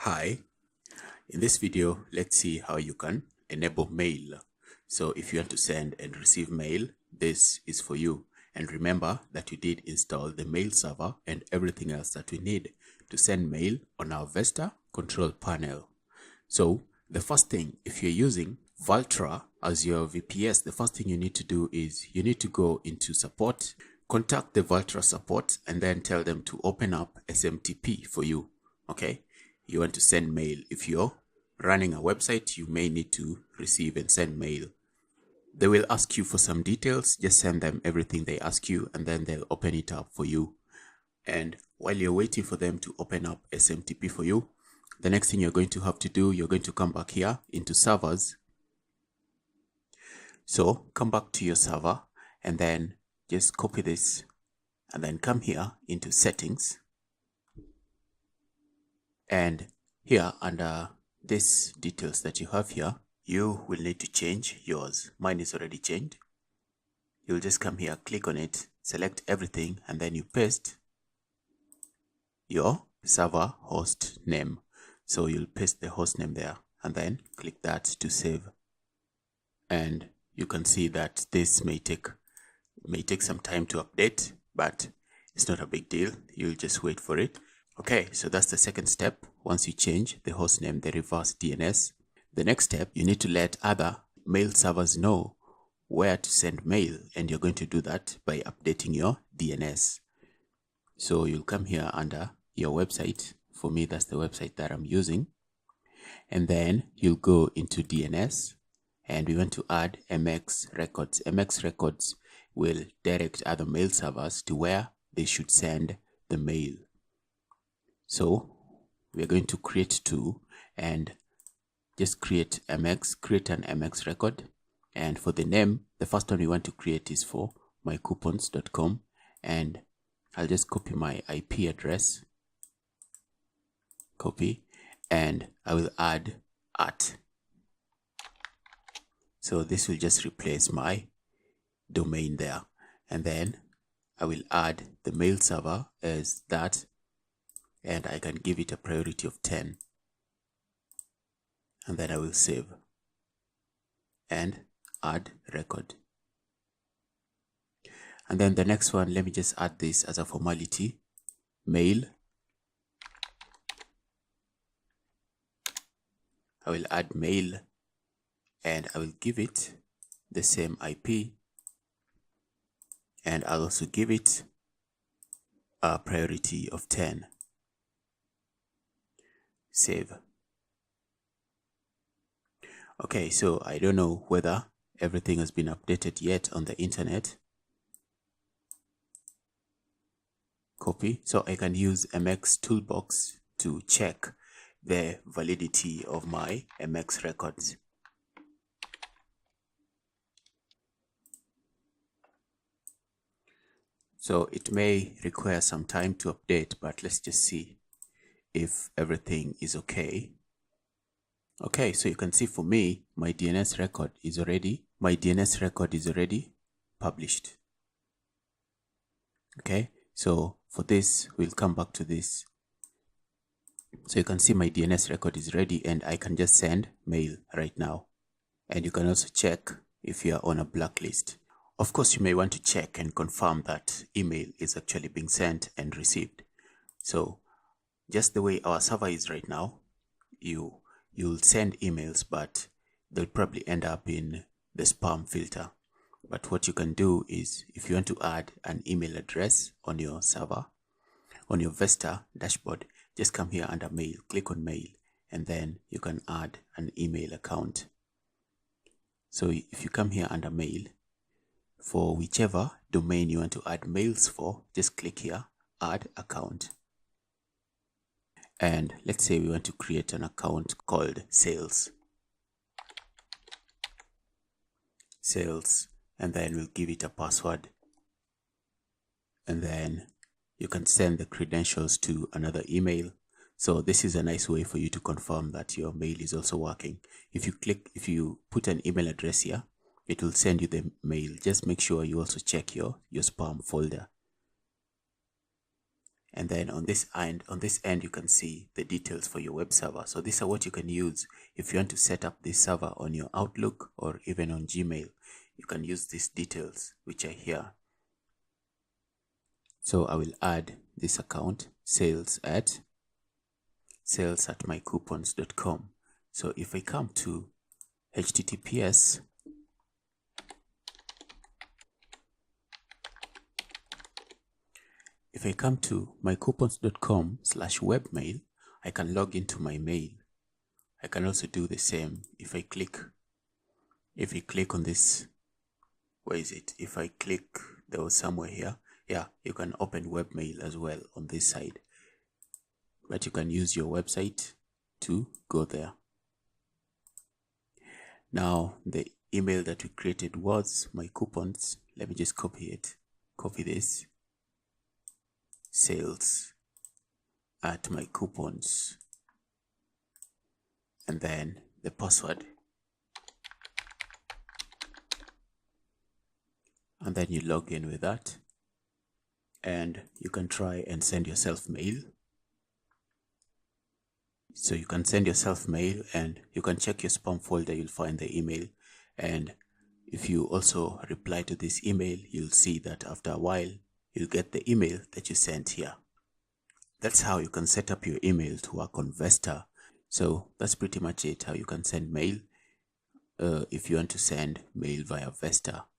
Hi, in this video, let's see how you can enable mail. So if you want to send and receive mail, this is for you. And remember that you did install the mail server and everything else that we need to send mail on our Vesta control panel. So the first thing, if you're using Valtra as your VPS, the first thing you need to do is you need to go into support, contact the Valtra support, and then tell them to open up SMTP for you. Okay, you want to send mail. If you're running a website, you may need to receive and send mail. They will ask you for some details. Just send them everything they ask you, and then they'll open it up for you. And while you're waiting for them to open up SMTP for you, the next thing you're going to have to do, you're going to come back here into servers. So come back to your server and then just copy this and then come here into settings. And here under this details that you have here, you will need to change yours. Mine is already changed. You'll just come here, click on it, select everything, and then you paste your server host name. So you'll paste the host name there and then click that to save. And you can see that this may take some time to update, but it's not a big deal. You'll just wait for it. Okay, so that's the second step. Once you change the host name, the reverse DNS, the next step, you need to let other mail servers know where to send mail, and you're going to do that by updating your DNS. So you'll come here under your website. For me, that's the website that I'm using. And then you'll go into DNS, and we want to add MX records. MX records will direct other mail servers to where they should send the mail. So we're going to create two and just create an MX record. And for the name, the first one we want to create is for mycoupons.com. And I'll just copy my IP address, copy, and I will add @ So this will just replace my domain there. And then I will add the mail server as that, and I can give it a priority of 10. And then I will save and add record. And then the next one, let me just add this as a formality, mail. I will add mail and I will give it the same IP, and I'll also give it a priority of 10. Save. Okay, so I don't know whether everything has been updated yet on the internet. Copy. So I can use MX Toolbox to check the validity of my MX records. So it may require some time to update, but let's just see if everything is okay. Okay, so you can see for me, my DNS record is already published. Okay, so for this, we'll come back to this. So you can see my DNS record is ready and I can just send mail right now. And you can also check if you are on a blacklist. Of course, you may want to check and confirm that email is actually being sent and received. So just the way our server is right now, you'll send emails, but they'll probably end up in the spam filter. But what you can do is, if you want to add an email address on your server, on your Vesta dashboard, just come here under mail, click on mail, and then you can add an email account. So if you come here under mail, for whichever domain you want to add mails for, just click here, add account. And let's say we want to create an account called sales, and then we'll give it a password. And then you can send the credentials to another email. So this is a nice way for you to confirm that your mail is also working. If you put an email address here, it will send you the mail. Just make sure you also check your spam folder. And then on this end, you can see the details for your web server. So these are what you can use if you want to set up this server on your Outlook or even on Gmail. You can use these details which are here. So I will add this account, sales at mycoupons.com. So if I come to HTTPS, if I come to mycoupons.com/webmail, I can log into my mail. I can also do the same if you click on this, where is it? If I click, there was somewhere here. Yeah, you can open webmail as well on this side, but you can use your website to go there. Now the email that we created was my coupons. Let me just copy it. Copy this. Sales at my coupons, and then the password, and then you log in with that, and you can try and send yourself mail. So you can send yourself mail, and you can check your spam folder, you'll find the email. And if you also reply to this email, you'll see that after a while you'll get the email that you sent here. That's how you can set up your email to work on Vesta. So that's pretty much it, how you can send mail if you want to send mail via Vesta.